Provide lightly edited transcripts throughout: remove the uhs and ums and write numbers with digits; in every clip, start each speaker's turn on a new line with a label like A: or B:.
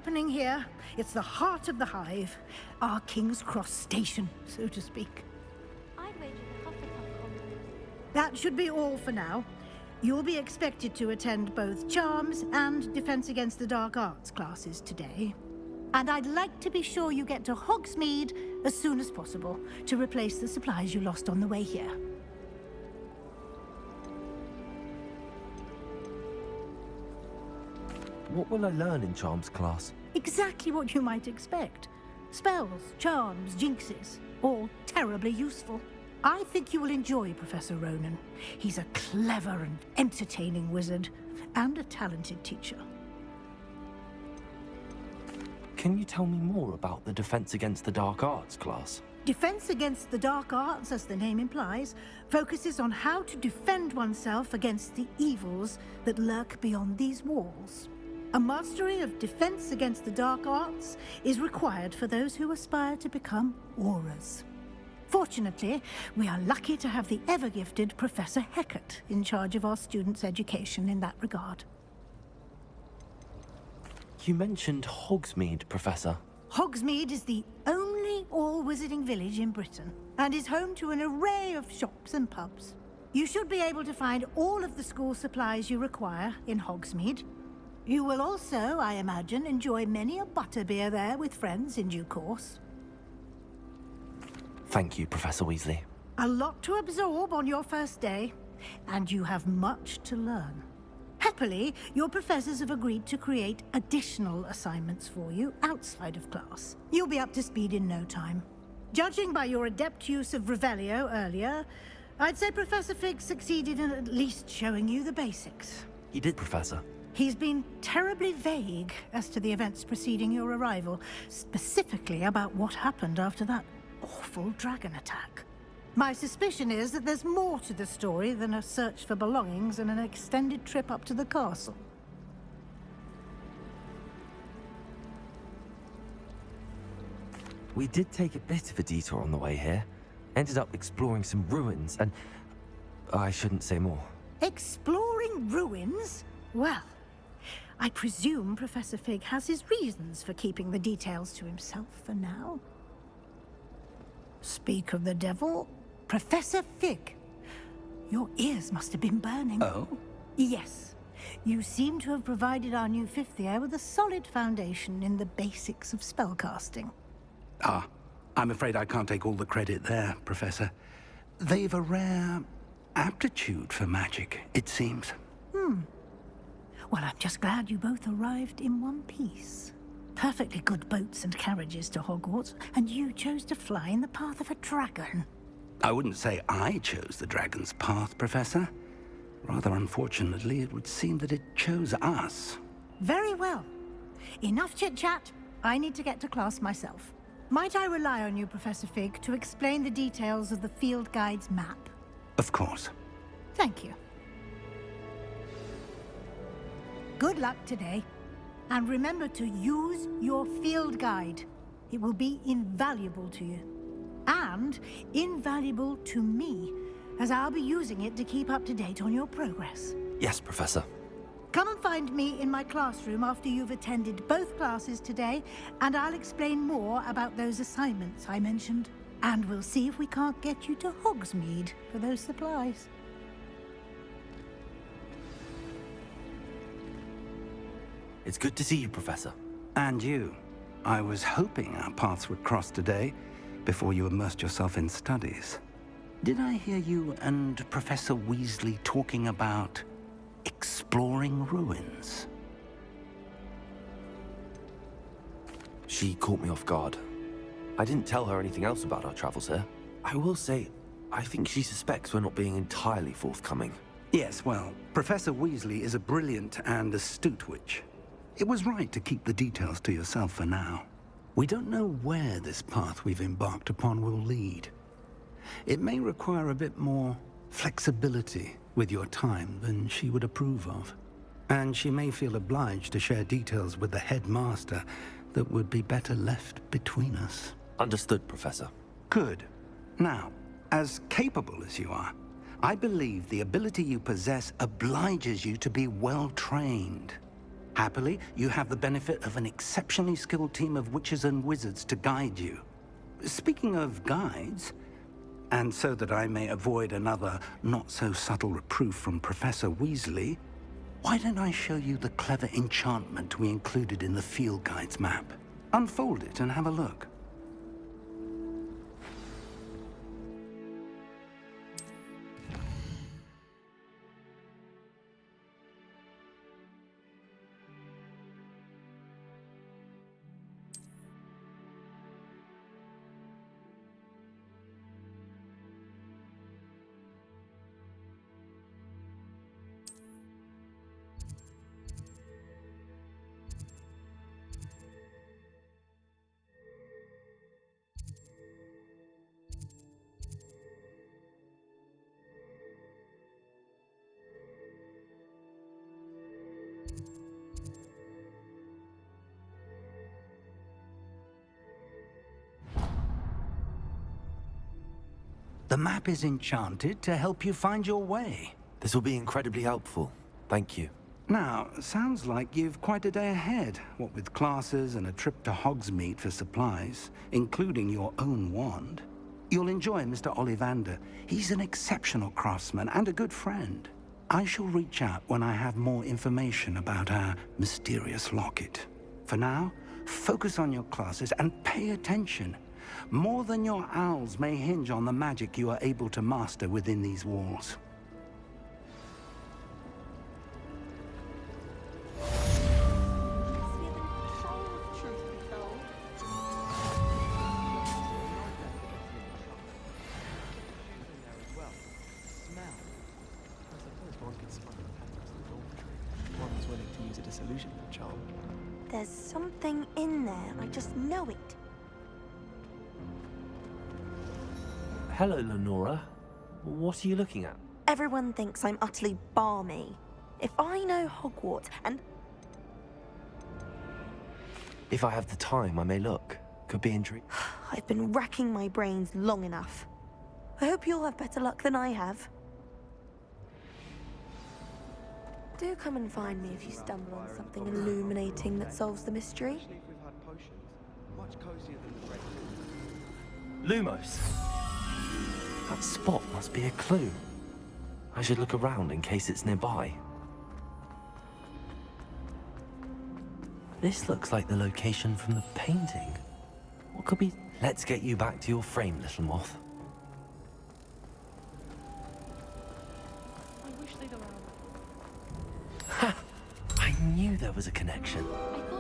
A: happening here. It's the heart of the hive. Our King's Cross station, so to speak.
B: I'd wager the Hufflepuff Commons.
A: That should be all for now. You'll be expected to attend both Charms and Defense Against the Dark Arts classes today. And I'd like to be sure you get to Hogsmeade as soon as possible to replace the supplies you lost on the way here.
C: What will I learn in Charms class?
A: Exactly what you might expect. Spells, charms, jinxes, all terribly useful. I think you will enjoy Professor Ronan. He's a clever and entertaining wizard, and a talented teacher.
C: Can you tell me more about the Defense Against the Dark Arts class?
A: Defense Against the Dark Arts, as the name implies, focuses on how to defend oneself against the evils that lurk beyond these walls. A mastery of Defense Against the Dark Arts is required for those who aspire to become Aurors. Fortunately, we are lucky to have the ever-gifted Professor Hecat in charge of our students' education in that regard.
C: You mentioned Hogsmeade, Professor.
A: Hogsmeade is the only all-wizarding village in Britain, and is home to an array of shops and pubs. You should be able to find all of the school supplies you require in Hogsmeade. You will also, I imagine, enjoy many a butterbeer there with friends in due course.
C: Thank you, Professor Weasley.
A: A lot to absorb on your first day, and you have much to learn. Happily, your professors have agreed to create additional assignments for you outside of class. You'll be up to speed in no time. Judging by your adept use of Revelio earlier, I'd say Professor Fig succeeded in at least showing you the basics.
C: He did, Professor.
A: He's been terribly vague as to the events preceding your arrival, specifically about what happened after that awful dragon attack. My suspicion is that there's more to the story than a search for belongings and an extended trip up to the castle.
C: We did take a bit of a detour on the way here. Ended up exploring some ruins and... I shouldn't say more.
A: Exploring ruins? Well, I presume Professor Fig has his reasons for keeping the details to himself for now. Speak of the devil, Professor Fig. Your ears must have been burning.
D: Oh?
A: Yes. You seem to have provided our new fifth year with a solid foundation in the basics of spellcasting.
D: Ah, I'm afraid I can't take all the credit there, Professor. They've a rare aptitude for magic, it seems.
A: Well, I'm just glad you both arrived in one piece. Perfectly good boats and carriages to Hogwarts, and you chose to fly in the path of a dragon.
D: I wouldn't say I chose the dragon's path, Professor. Rather unfortunately, it would seem that it chose us.
A: Very well. Enough chit-chat. I need to get to class myself. Might I rely on you, Professor Fig, to explain the details of the field guide's map?
D: Of course.
A: Thank you. Good luck today. And remember to use your field guide. It will be invaluable to you. And invaluable to me, as I'll be using it to keep up to date on your progress.
C: Yes, Professor.
A: Come and find me in my classroom after you've attended both classes today, and I'll explain more about those assignments I mentioned. And we'll see if we can't get you to Hogsmeade for those supplies.
C: It's good to see you, Professor.
D: And you. I was hoping our paths would cross today, before you immersed yourself in studies. Did I hear you and Professor Weasley talking about exploring ruins?
C: She caught me off guard. I didn't tell her anything else about our travels here. I will say, I think she suspects we're not being entirely forthcoming.
D: Yes, well, Professor Weasley is a brilliant and astute witch. It was right to keep the details to yourself for now. We don't know where this path we've embarked upon will lead. It may require a bit more flexibility with your time than she would approve of. And she may feel obliged to share details with the headmaster that would be better left between us.
C: Understood, Professor.
D: Good. Now, as capable as you are, I believe the ability you possess obliges you to be well trained. Happily, you have the benefit of an exceptionally skilled team of witches and wizards to guide you. Speaking of guides, and so that I may avoid another not-so-subtle reproof from Professor Weasley, why don't I show you the clever enchantment we included in the field guide's map? Unfold it and have a look. The map is enchanted to help you find your way.
C: This will be incredibly helpful. Thank you.
D: Now, sounds like you've quite a day ahead, what with classes and a trip to Hogsmeade for supplies, including your own wand. You'll enjoy Mr. Ollivander. He's an exceptional craftsman and a good friend. I shall reach out when I have more information about our mysterious locket. For now, focus on your classes and pay attention. More than your owls may hinge on the magic you are able to master within these walls.
B: There's something in there. I just know it.
C: Hello, Lenora. What are you looking at?
B: Everyone thinks I'm utterly balmy. If I know Hogwarts and...
C: If I have the time, I may look. Could be intriguing.
B: I've been racking my brains long enough. I hope you'll have better luck than I have. Do come and find me if you stumble on something illuminating that solves the mystery.
C: Lumos! That spot must be a clue. I should look around in case it's nearby. This looks like the location from the painting. What could be... Let's get you back to your frame, little moth.
E: I wish they'd allow
C: Ha! I knew there was a connection.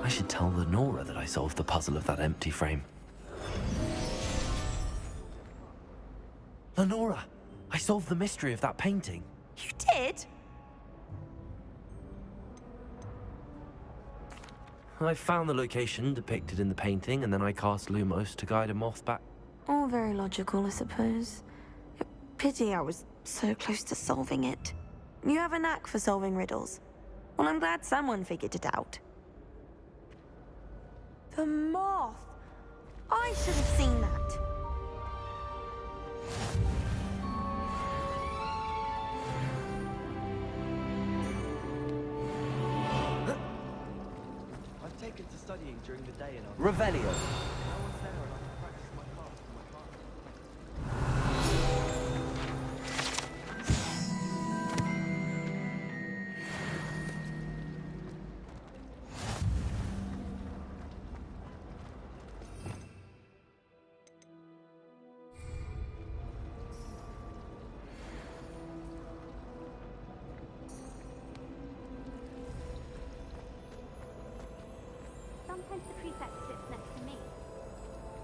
C: I should tell Lenora that I solved the puzzle of that empty frame. Lenora, I solved the mystery of that painting.
B: You did?
C: I found the location depicted in the painting, and then I cast Lumos to guide a moth back.
B: All very logical, I suppose. Pity I was so close to solving it. You have a knack for solving riddles. Well, I'm glad someone figured it out. The moth! I should have seen that.
F: I've taken to studying during the day and
C: Revelio.
F: no one's there and I can practice my craft for my partner.
G: Sometimes the prefect sits next to me.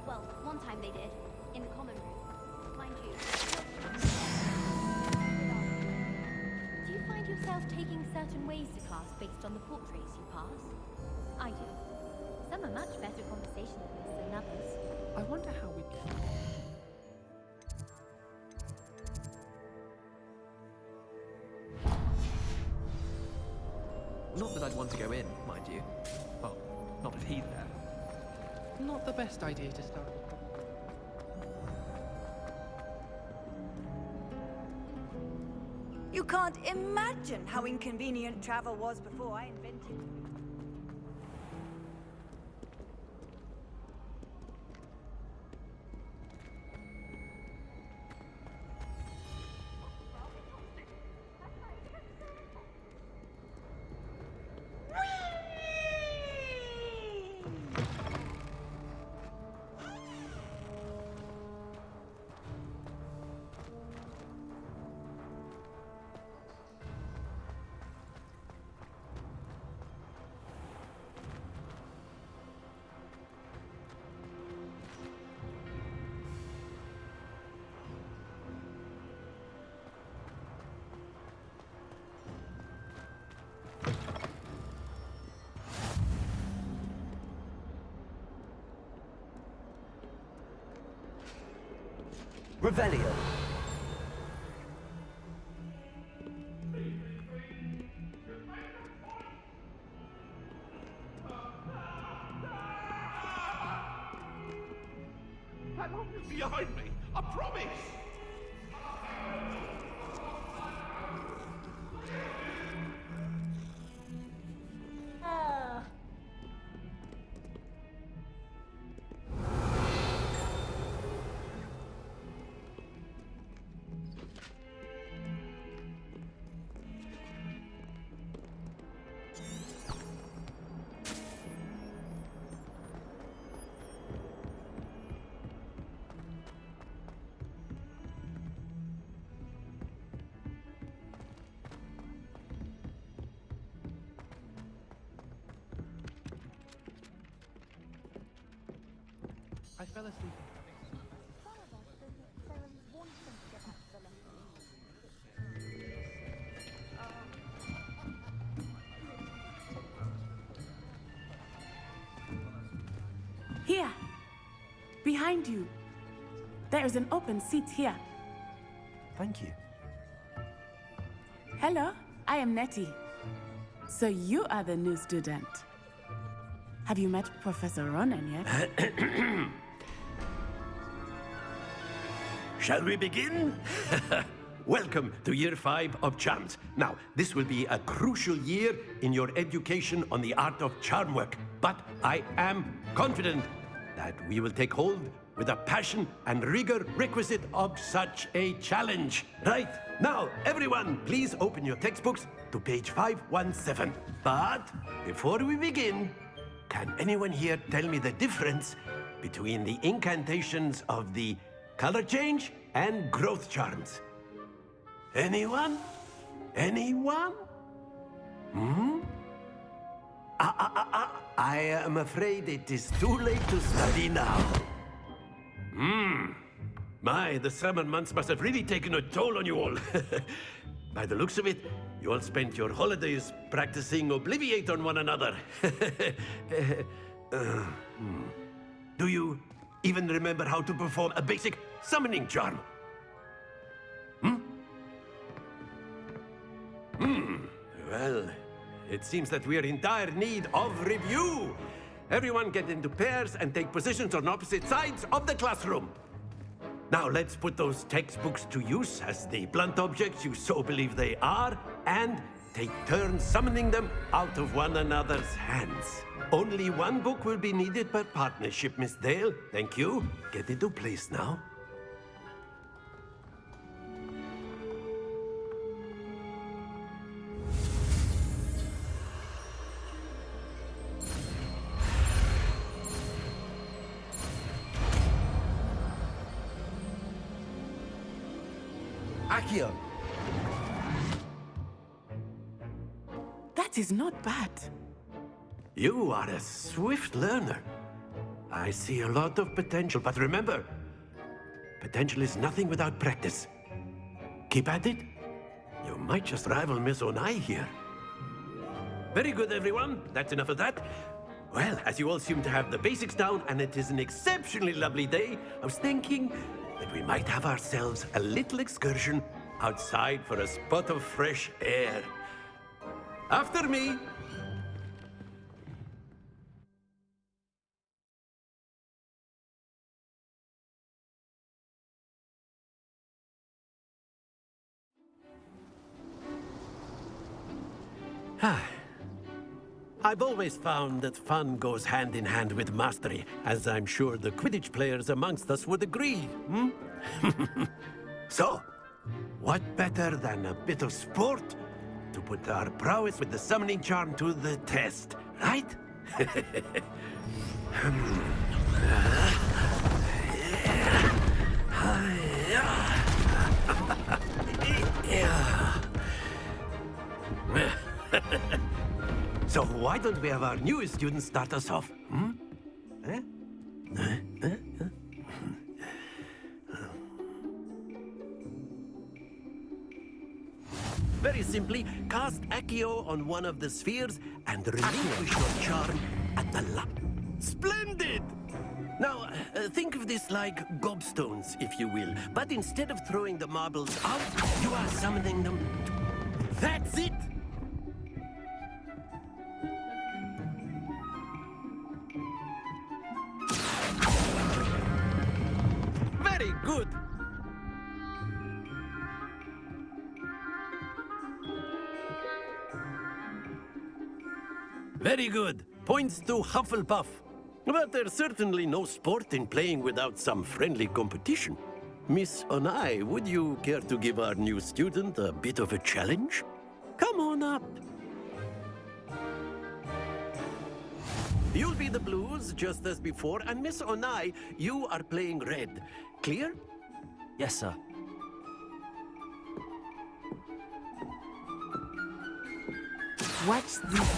G: Well, one time they did, in the common room. Mind you. Do you find yourself taking certain ways to class based on the portraits you pass? I do. Some are much better conversationalists than others.
E: I wonder how we... Not that I'd want to go in, mind you. Well, not if he's there. Not the best idea to start.
H: You can't imagine how inconvenient travel was before I invented it.
C: Revelio.
H: That lock is behind me. I promise.
E: I fell asleep.
I: Here! Behind you. There is an open seat here.
C: Thank you.
I: Hello, I am Nettie. So you are the new student. Have you met Professor Ronan yet?
J: Shall we begin? Welcome to Year 5 of Charms. Now, this will be a crucial year in your education on the art of charm work. But I am confident that we will take hold with the passion and rigor requisite of such a challenge. Right, now, everyone, please open your textbooks to page 517. But before we begin, can anyone here tell me the difference between the incantations of the color change and growth charms? Anyone? Anyone? I am afraid it is too late to study now. My, the summer months must have really taken a toll on you all. By the looks of it, you all spent your holidays practicing Obliviate on one another. Do you even remember how to perform a basic summoning charm? Well, it seems that we are in dire need of review. Everyone get into pairs and take positions on opposite sides of the classroom. Now let's put those textbooks to use as the blunt objects you so believe they are, and take turns summoning them out of one another's hands. Only one book will be needed per partnership, Miss Dale. Thank you. Get into place now.
C: Accio.
I: That is not bad.
J: You are a swift learner. I see a lot of potential, but remember, potential is nothing without practice. Keep at it. You might just rival Miss Onai here. Very good, everyone. That's enough of that. Well, as you all seem to have the basics down, and it is an exceptionally lovely day, I was thinking that we might have ourselves a little excursion outside for a spot of fresh air. After me. I've always found that fun goes hand in hand with mastery, as I'm sure the Quidditch players amongst us would agree, So, what better than a bit of sport to put our prowess with the summoning charm to the test, right? So why don't we have our newest student start us off? Very simply, cast Accio on one of the spheres and relinquish your charm at the Splendid! Now, think of this like gobstones, if you will. But instead of throwing the marbles out, you are summoning them. That's it! Very good! Very good. Points to Hufflepuff. But there's certainly no sport in playing without some friendly competition. Miss Onai, would you care to give our new student a bit of a challenge? Come on up. You'll be the blues, just as before, and Miss Onai, you are playing red. Clear?
C: Yes, sir.
I: Watch this.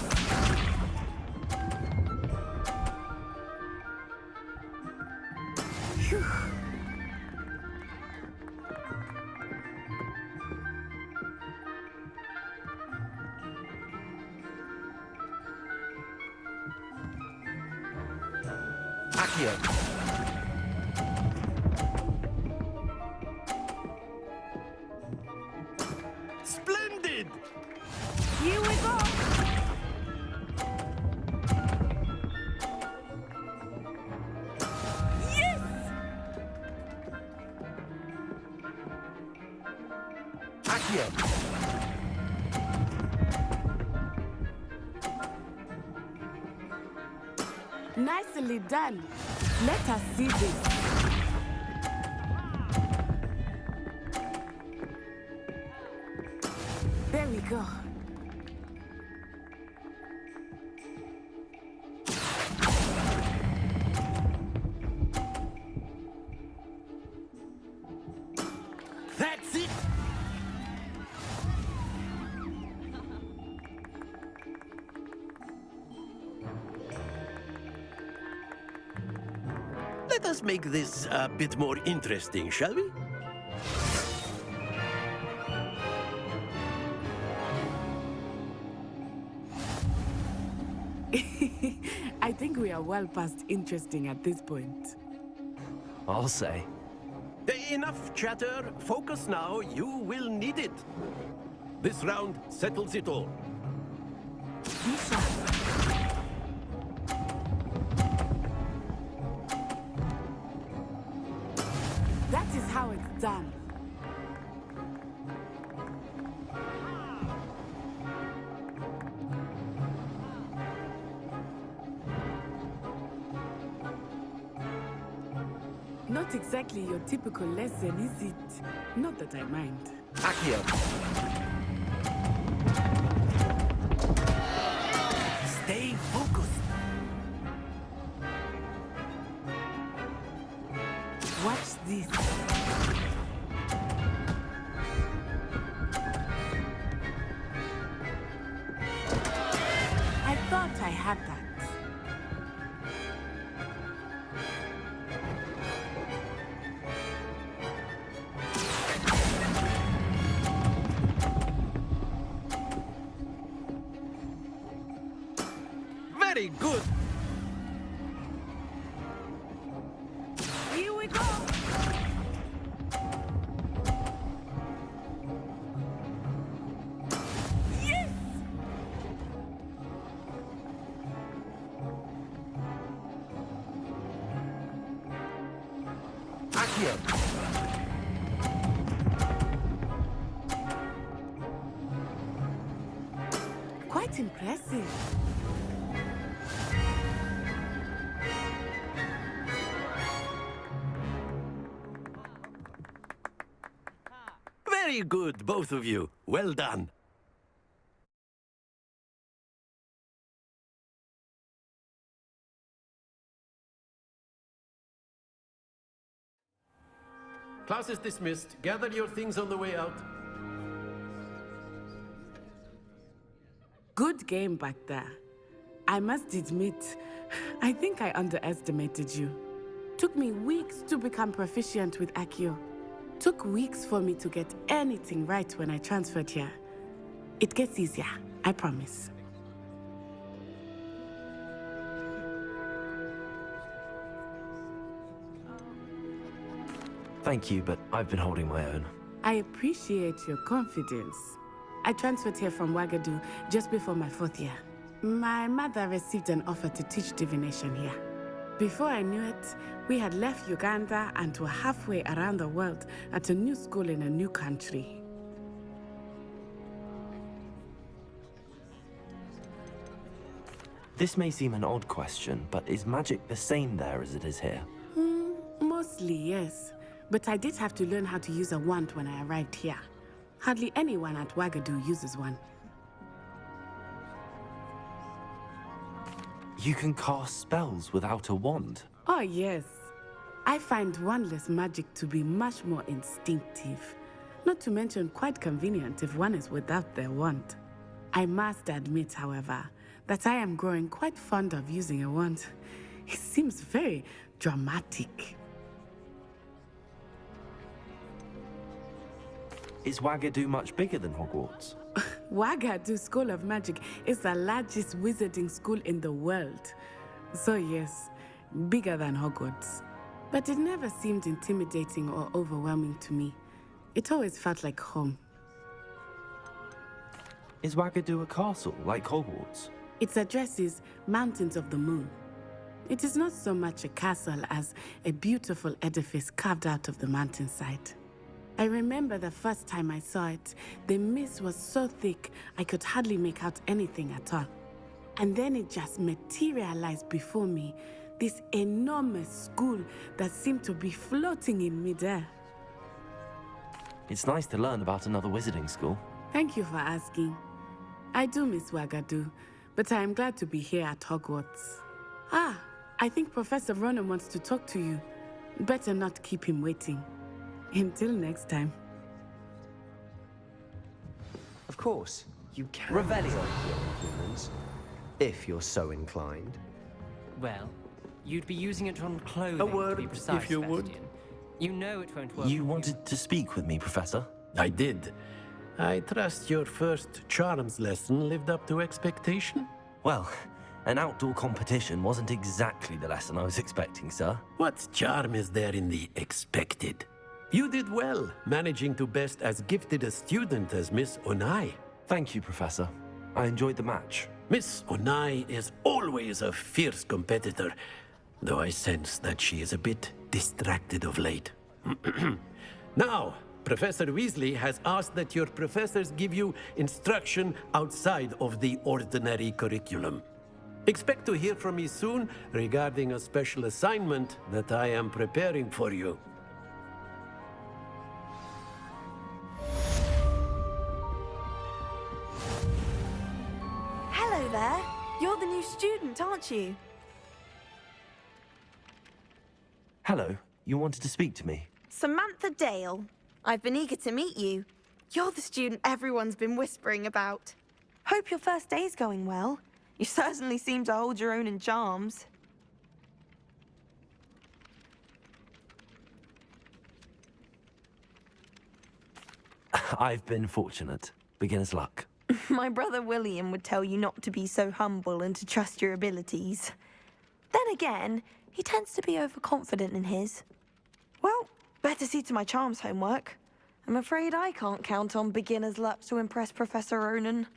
I: Phew.
C: Accio.
J: Splendid!
I: Here we go. Yes!
C: Accio.
I: Nicely done. Let us see this. There we go.
J: That's it! Let us make this a bit more interesting, shall we?
I: I think we are well past interesting at this point.
C: I'll say.
J: Enough chatter. Focus now. You will need it. This round settles it all.
I: Be sharp. That is how it's done. Not exactly your typical lesson, is it? Not that I mind.
C: Accio.
J: Stay focused.
I: Watch this. I thought I had that.
J: Very good.
I: Here we go. Yes!
C: Accio.
I: Quite impressive.
J: Very good, both of you. Well done. Class is dismissed. Gather your things on the way out.
I: Good game back there. I must admit, I think I underestimated you. Took me weeks to become proficient with Accio. Took weeks for me to get anything right when I transferred here. It gets easier, I promise.
C: Thank you, but I've been holding my own.
I: I appreciate your confidence. I transferred here from Wagadu just before my 4th year. My mother received an offer to teach divination here. Before I knew it, we had left Uganda and were halfway around the world at a new school in a new country.
C: This may seem an odd question, but is magic the same there as it is here?
I: Mostly, yes. But I did have to learn how to use a wand when I arrived here. Hardly anyone at Wagadu uses one.
C: You can cast spells without a wand?
I: Oh, yes. I find wandless magic to be much more instinctive. Not to mention quite convenient if one is without their wand. I must admit, however, that I am growing quite fond of using a wand. It seems very dramatic.
C: Is Wagadu much bigger than Hogwarts?
I: Wagadu School of Magic is the largest wizarding school in the world. So yes, bigger than Hogwarts. But it never seemed intimidating or overwhelming to me. It always felt like home.
C: Is Wagadu a castle, like Hogwarts?
I: Its address is Mountains of the Moon. It is not so much a castle as a beautiful edifice carved out of the mountainside. I remember the first time I saw it, the mist was so thick I could hardly make out anything at all. And then it just materialized before me, this enormous school that seemed to be floating in midair.
C: It's nice to learn about another wizarding school.
I: Thank you for asking. I do miss Wagadu, but I am glad to be here at Hogwarts. I think Professor Ronan wants to talk to you. Better not keep him waiting. Until next time.
K: Of course, you can Revelio humans, if you're so inclined.
L: Well, you'd be using it on clothing,
J: A word,
L: to be precise,
J: if you would.
L: Sebastian. You know it won't work.
C: You wanted to speak with me, Professor?
J: I did. I trust your first charms lesson lived up to expectation?
C: Well, an outdoor competition wasn't exactly the lesson I was expecting, sir.
J: What charm is there in the expected? You did well, managing to best as gifted a student as Miss Onai.
C: Thank you, Professor. I enjoyed the match.
J: Miss Onai is always a fierce competitor, though I sense that she is a bit distracted of late. Now, Professor Weasley has asked that your professors give you instruction outside of the ordinary curriculum. Expect to hear from me soon regarding a special assignment that I am preparing for you.
B: Hello there. You're the new student, aren't you?
C: Hello. You wanted to speak to me?
B: Samantha Dale. I've been eager to meet you. You're the student everyone's been whispering about. Hope your first day's going well. You certainly seem to hold your own in charms.
C: I've been fortunate. Beginner's luck.
B: My brother William would tell you not to be so humble and to trust your abilities. Then again, he tends to be overconfident in his. Well, better see to my charms homework. I'm afraid I can't count on beginner's luck to impress Professor Ronan.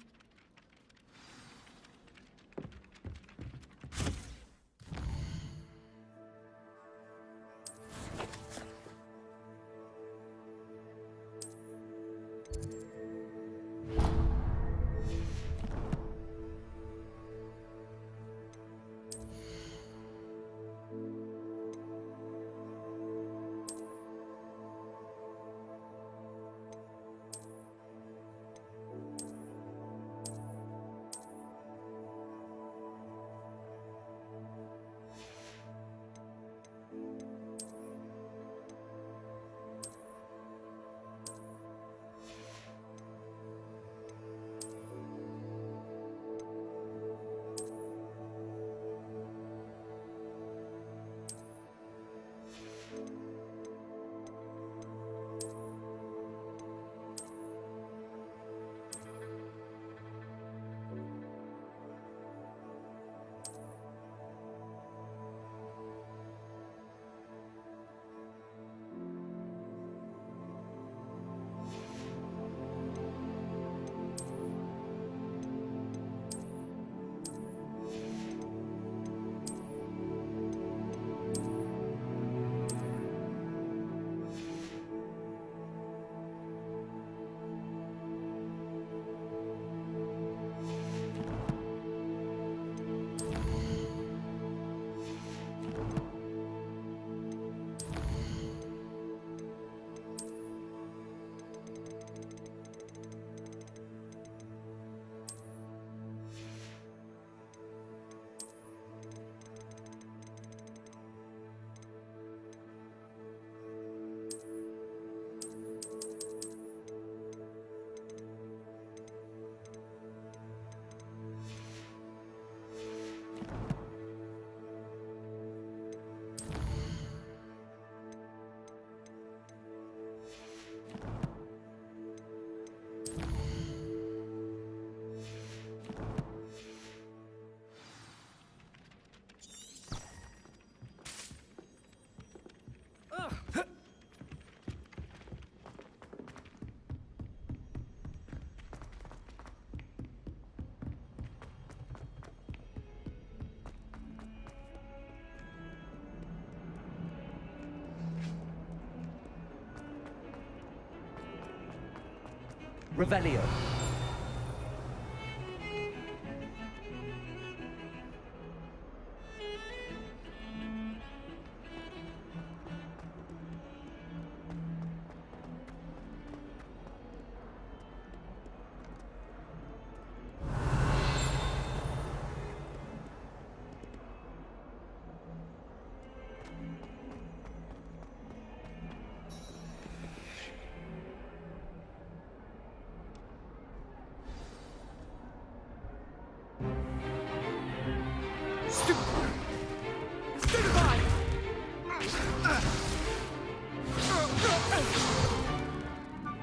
K: Revelio.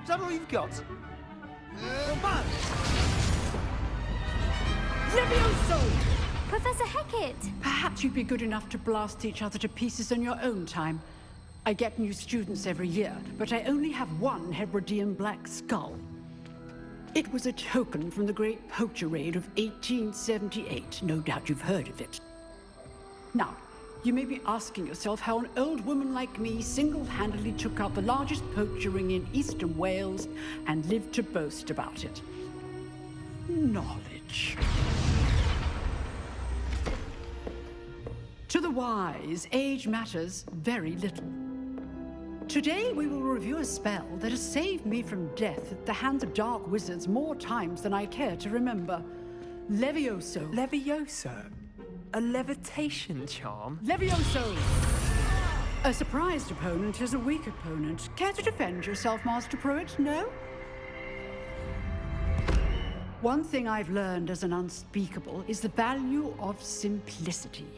K: Is that all you've got?
M: Levioso!
G: Professor Hecat!
M: Perhaps you'd be good enough to blast each other to pieces in your own time. I get new students every year, but I only have one Hebridean black skull. It was a token from the Great Poacher Raid of 1878. No doubt you've heard of it. Now, you may be asking yourself how an old woman like me single-handedly took out the largest poacher ring in eastern Wales and lived to boast about it. Knowledge. To the wise, age matters very little. Today we will review a spell that has saved me from death at the hands of dark wizards more times than I care to remember. Levioso.
L: Levioso? A levitation charm?
M: Levioso! A surprised opponent is a weak opponent. Care to defend yourself, Master Pruitt? No? One thing I've learned as an unspeakable is the value of simplicity,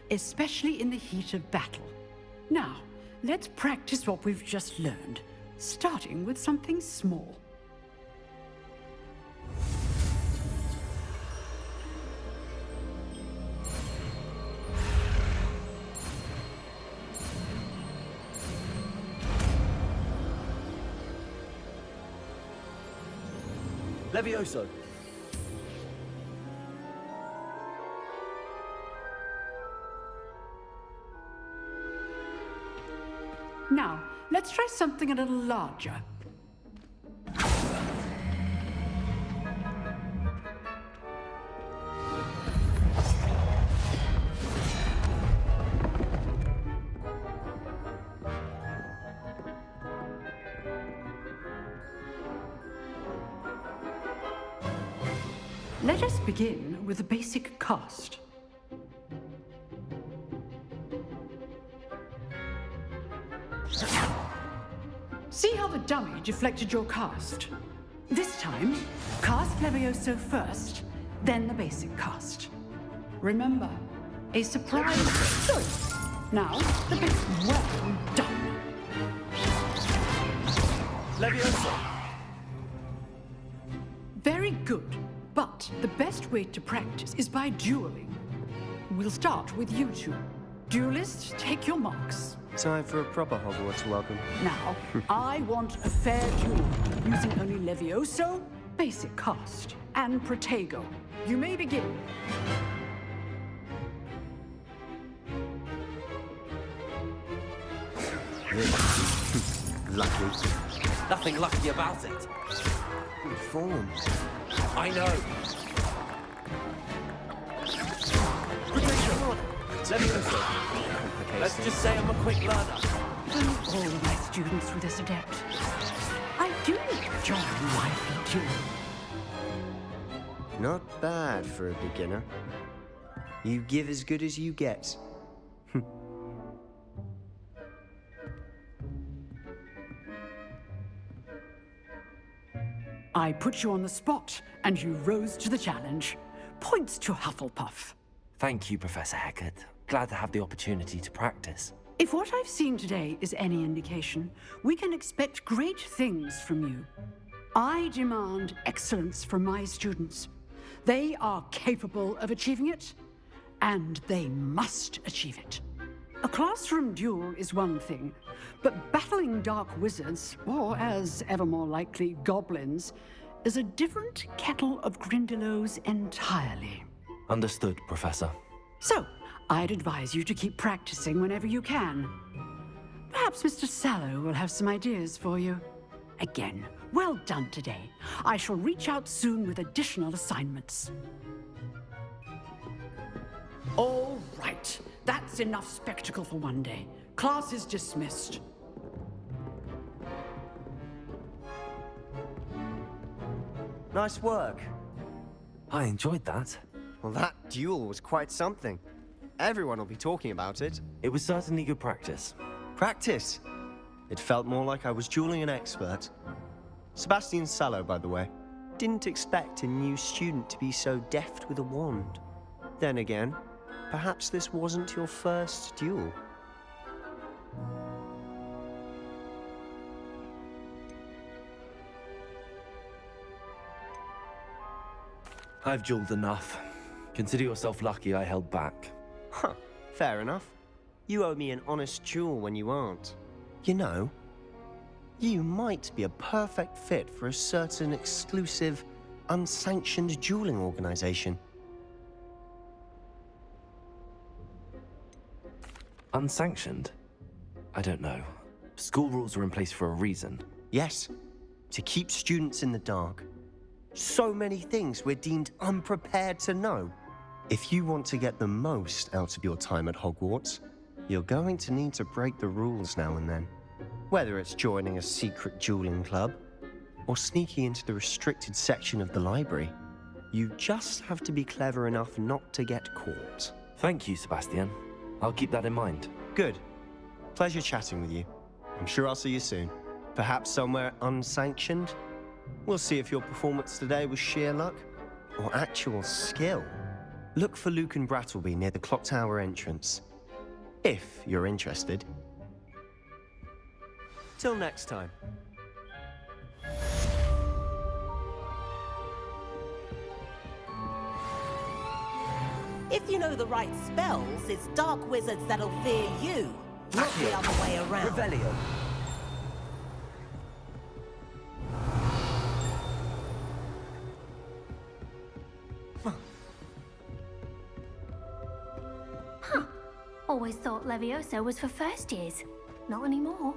M: especially in the heat of battle. Now, let's practice what we've just learned, starting with something small.
K: Levioso.
M: Now, let's try something a little larger. Let us begin with a basic cast. See how the dummy deflected your cast? This time, cast Levioso first, then the basic cast. Remember, a surprise. Good. Now, the bit well done.
K: Levioso.
M: Very good. But the best way to practice is by dueling. We'll start with you two. Duelists, take your marks.
K: Time for a proper Hogwarts welcome.
M: Now, I want a fair duel, using only Levioso, basic cast, and Protego. You may begin.
K: Lucky.
C: Nothing lucky about it.
K: Good form.
C: I know.
K: Levioso.
C: Let's just say I'm a quick learner.
M: Don't all my students were this adept. I do enjoy lively duel.
K: Not bad for a beginner. You give as good as you get.
M: I put you on the spot, and you rose to the challenge. Points to Hufflepuff.
C: Thank you, Professor Hecat. Glad to have the opportunity to practice.
M: If what I've seen today is any indication, we can expect great things from you. I demand excellence from my students. They are capable of achieving it, and they must achieve it. A classroom duel is one thing, but battling dark wizards, or as ever more likely, goblins, is a different kettle of Grindylows entirely.
C: Understood, Professor.
M: So, I'd advise you to keep practicing whenever you can. Perhaps Mr. Sallow will have some ideas for you. Again, Well done today. I shall reach out soon with additional assignments. All right. That's enough spectacle for one day. Class is dismissed.
K: Nice work.
C: I enjoyed that.
N: Well, that duel was quite something. Everyone will be talking about it.
C: It was certainly good practice.
N: Practice? It felt more like I was dueling an expert. Sebastian Sallow, by the way. Didn't expect a new student to be so deft with a wand. Then again, perhaps this wasn't your first duel.
C: I've dueled enough. Consider yourself lucky I held back.
N: Huh, fair enough. You owe me an honest duel when you aren't. You know, you might be a perfect fit for a certain exclusive, unsanctioned dueling organization.
C: Unsanctioned? I don't know. School rules are in place for a reason.
N: Yes, to keep students in the dark. So many things we're deemed unprepared to know. If you want to get the most out of your time at Hogwarts, you're going to need to break the rules now and then. Whether it's joining a secret dueling club, or sneaking into the restricted section of the library, you just have to be clever enough not to get caught.
C: Thank you, Sebastian. I'll keep that in mind.
N: Good. Pleasure chatting with you. I'm sure I'll see you soon. Perhaps somewhere unsanctioned? We'll see if your performance today was sheer luck or actual skill. Look for Luke and Brattleby near the clock tower entrance, if you're interested. Till next time.
O: If you know the right spells, it's dark wizards that'll fear you, not the other way around.
K: Revelio.
G: Always thought Levioso was for first years. Not anymore.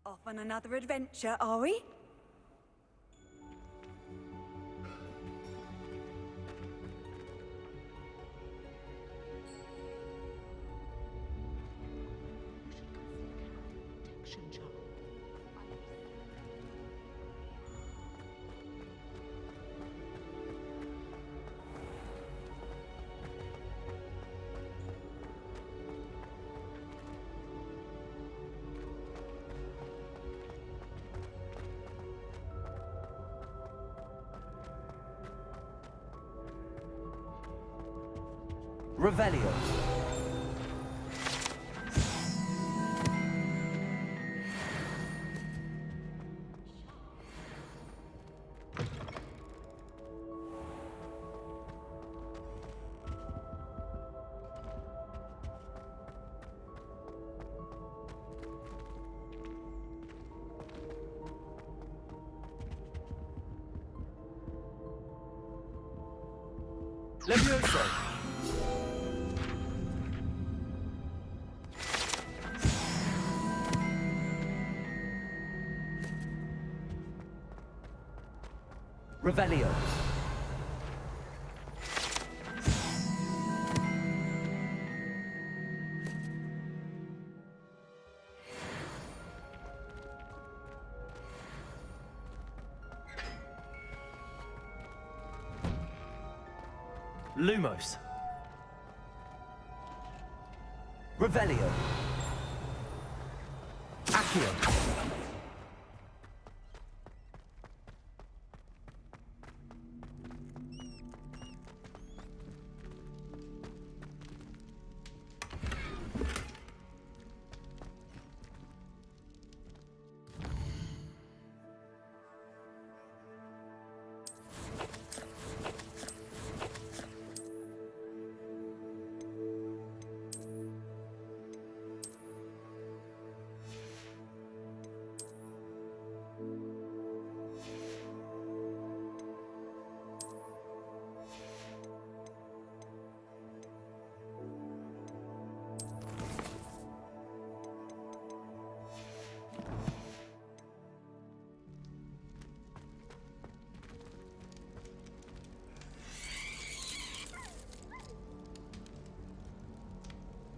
P: Off on another adventure, are we?
K: Revelio. Levioso. Revelio. Lumos. Revelio. Accio.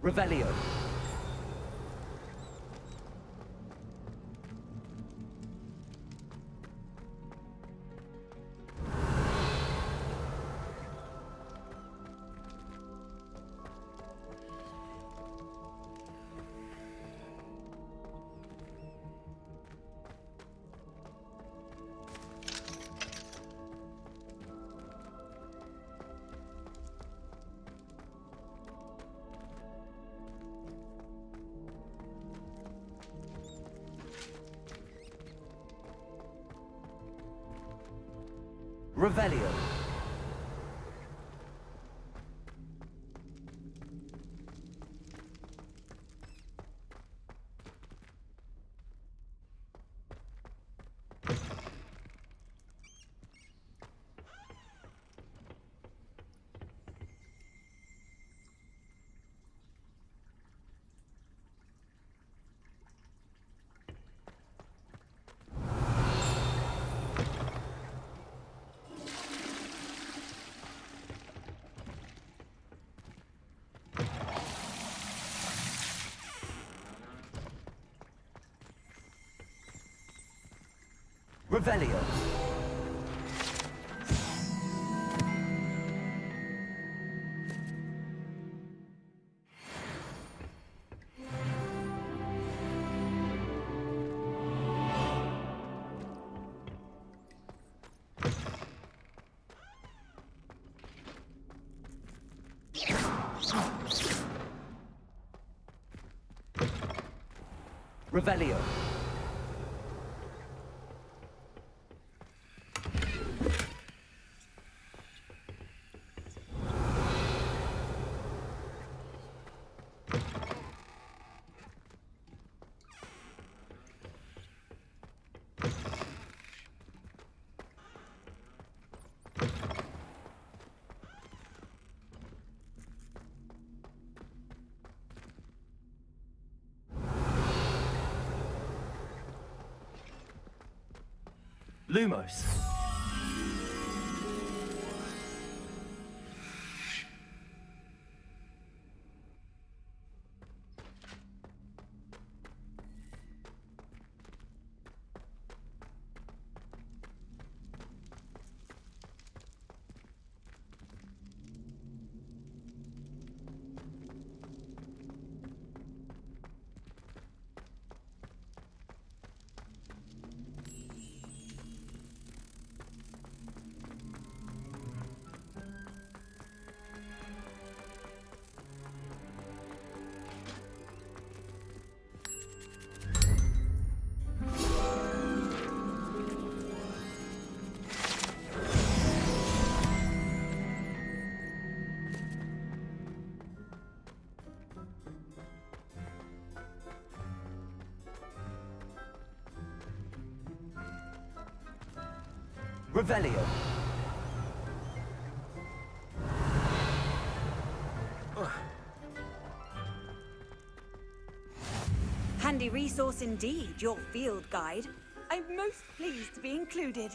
K: Revelio. Revelio. Revelio. Revelio. Lumos. Revelio.
P: Handy resource indeed, your field guide. I'm most pleased to be included.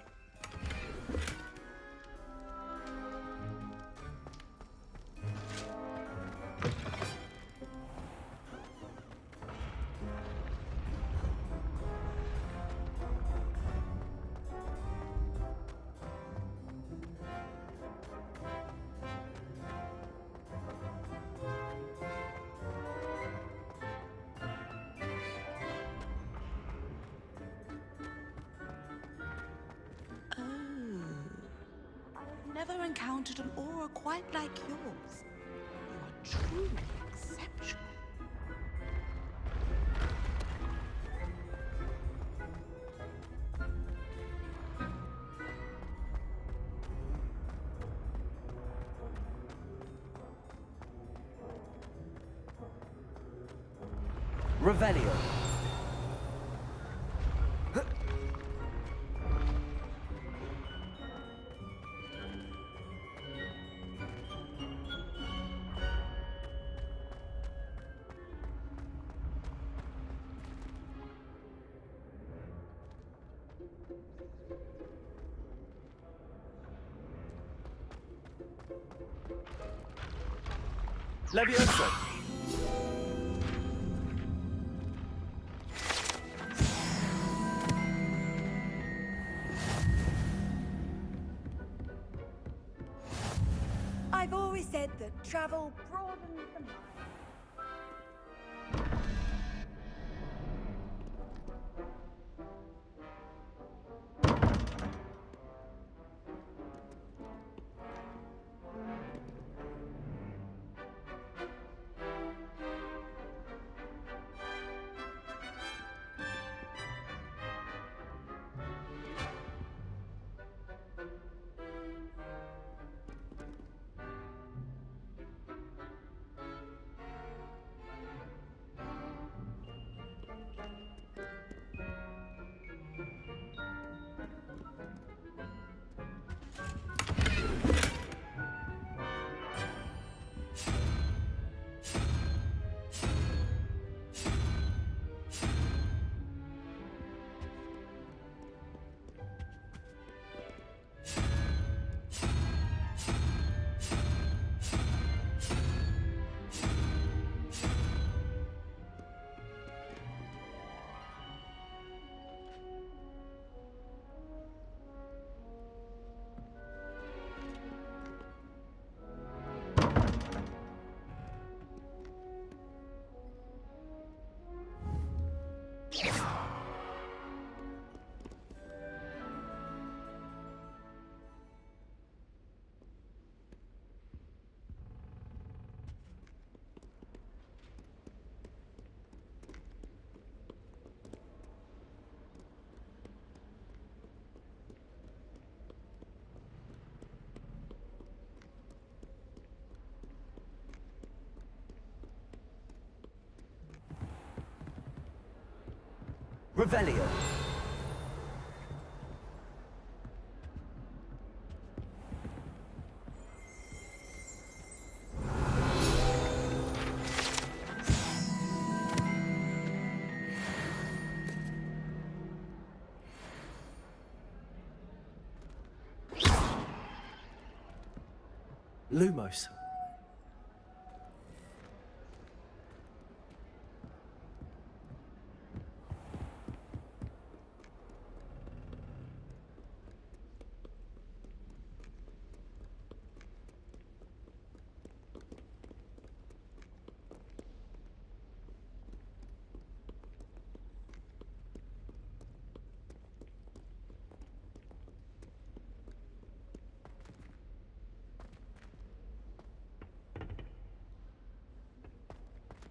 Q: never encountered an aura quite like yours. You are truly exceptional.
K: Revelio.
C: Levioso!
P: I've always said that travel broadens the mind.
K: Revelio.
C: Lumos.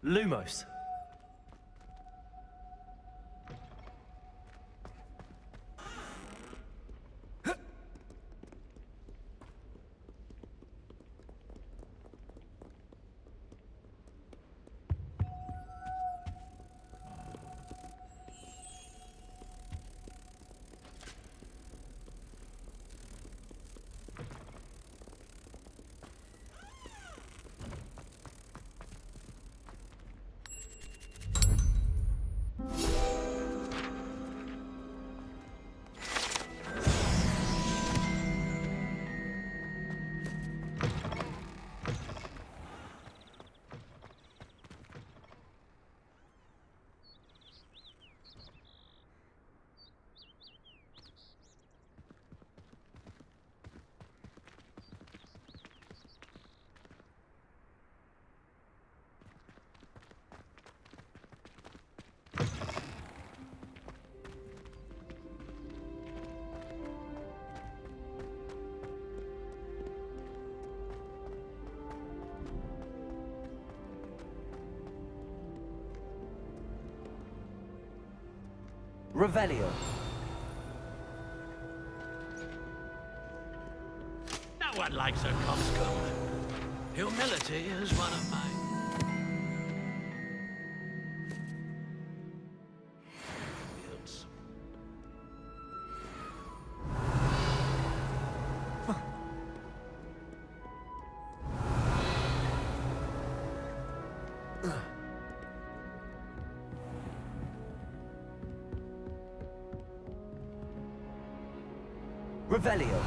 C: Lumos.
K: Revelio.
J: No one likes a coxcomb. Humility is one of mine.
K: Revelio.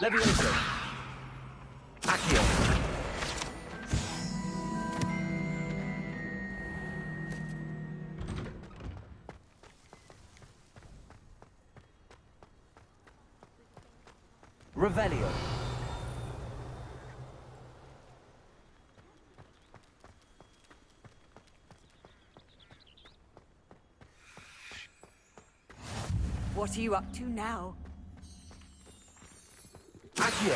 K: Levioso. Accio. Revelio.
P: What are you up to now?
K: Accio.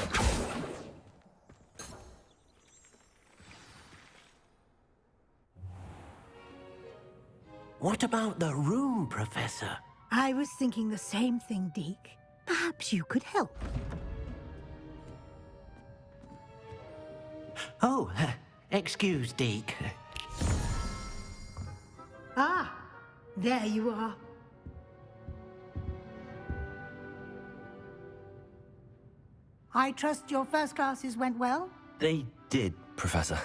J: What about the room, Professor?
A: I was thinking the same thing, Deke. Perhaps you could help.
J: Oh, excuse, Deke.
A: Ah, there you are. I trust your first classes went well?
C: They did, Professor.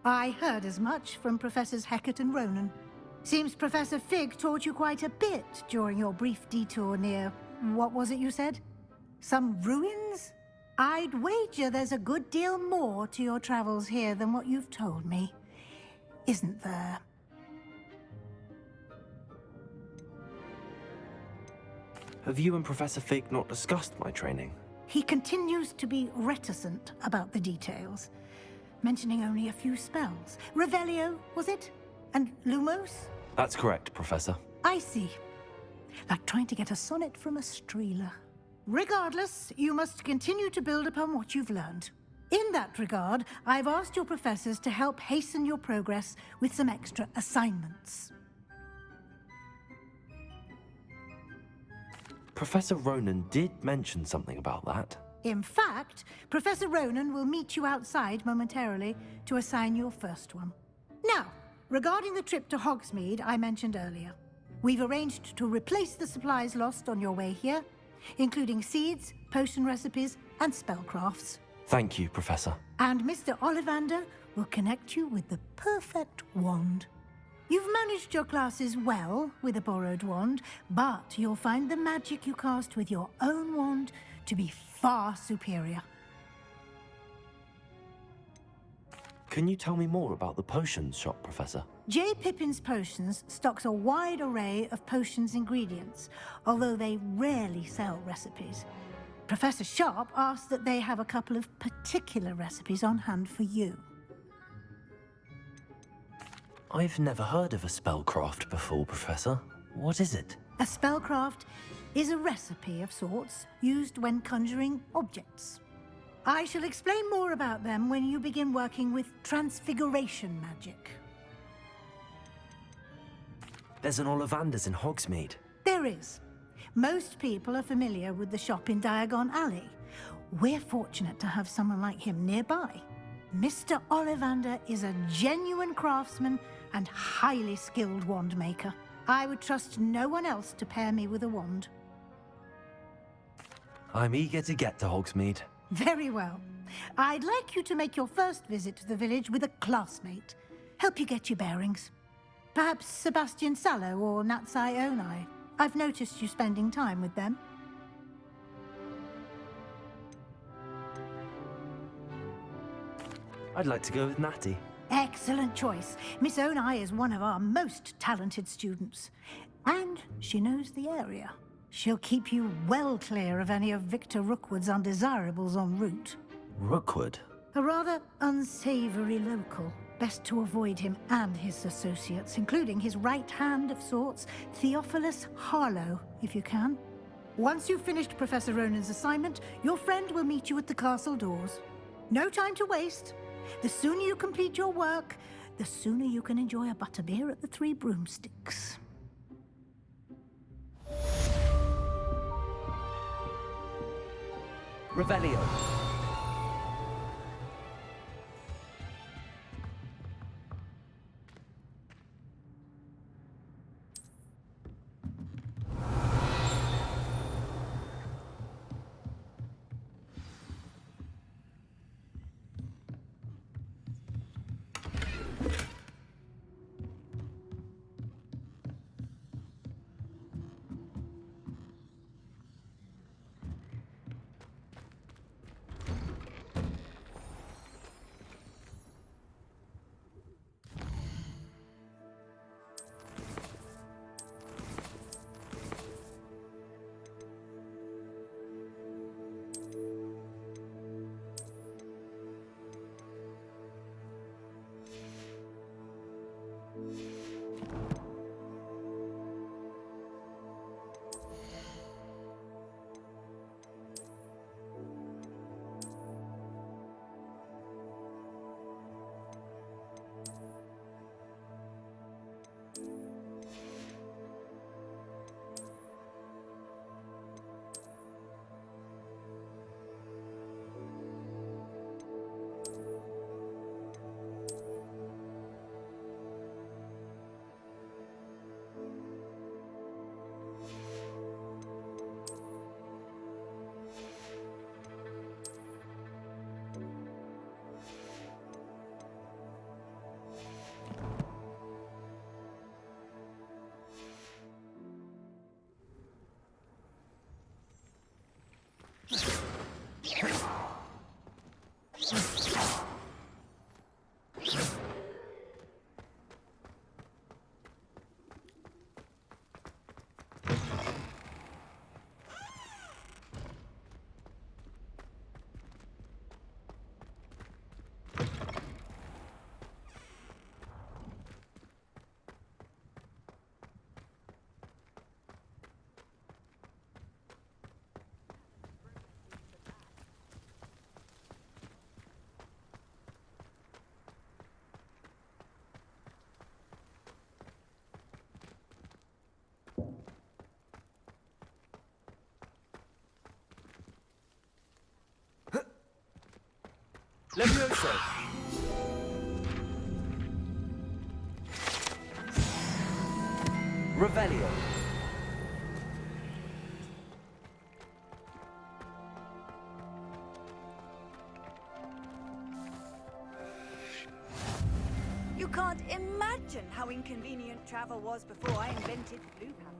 A: I heard as much from Professors Hecat and Ronan. Seems Professor Fig taught you quite a bit during your brief detour near... what was it you said? Some ruins? I'd wager there's a good deal more to your travels here than what you've told me. Isn't there?
C: Have you and Professor Fig not discussed my training?
A: He continues to be reticent about the details, mentioning only a few spells. Revelio, was it? And Lumos?
C: That's correct, Professor.
A: I see. Like trying to get a sonnet from a streeler. Regardless, you must continue to build upon what you've learned. In that regard, I've asked your professors to help hasten your progress with some extra assignments.
C: Professor Ronan did mention something about that.
A: In fact, Professor Ronan will meet you outside momentarily to assign your first one. Now, regarding the trip to Hogsmeade I mentioned earlier, we've arranged to replace the supplies lost on your way here, including seeds, potion recipes, and spellcrafts.
C: Thank you, Professor.
A: And Mr. Ollivander will connect you with the perfect wand. You've managed your classes well with a borrowed wand, but you'll find the magic you cast with your own wand to be far superior.
C: Can you tell me more about the potions shop, Professor?
A: J. Pippin's Potions stocks a wide array of potions ingredients, although they rarely sell recipes. Professor Sharp asked that they have a couple of particular recipes on hand for you.
C: I've never heard of a spellcraft before, Professor. What is it?
A: A spellcraft is a recipe of sorts used when conjuring objects. I shall explain more about them when you begin working with transfiguration magic.
C: There's an Ollivander's in Hogsmeade.
A: There is. Most people are familiar with the shop in Diagon Alley. We're fortunate to have someone like him nearby. Mr. Ollivander is a genuine craftsman and highly skilled wand maker. I would trust no one else to pair me with a wand.
C: I'm eager to get to Hogsmeade.
A: Very well. I'd like you to make your first visit to the village with a classmate. Help you get your bearings. Perhaps Sebastian Sallow or Natsai Onai. I've noticed you spending time with them.
C: I'd like to go with Natty.
A: Excellent choice. Miss Onai is one of our most talented students. And she knows the area. She'll keep you well clear of any of Victor Rookwood's undesirables en route.
C: Rookwood?
A: A rather unsavory local. Best to avoid him and his associates, including his right hand of sorts, Theophilus Harlow, if you can. Once you've finished Professor Ronan's assignment, your friend will meet you at the castle doors. No time to waste. The sooner you complete your work, the sooner you can enjoy a butterbeer at the Three Broomsticks.
K: Revelio.
C: Levioso!
K: Revelio.
P: You can't imagine how inconvenient travel was before I invented blue powder.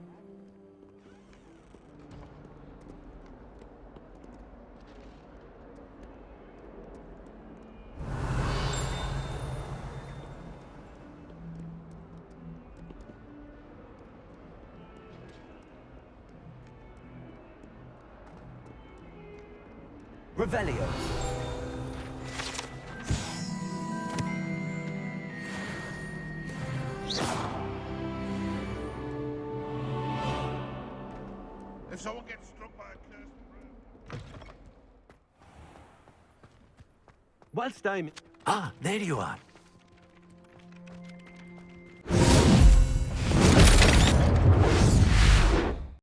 K: Revelio.
H: If someone gets struck by a cursed
J: Whilst I'm... Ah, there you are.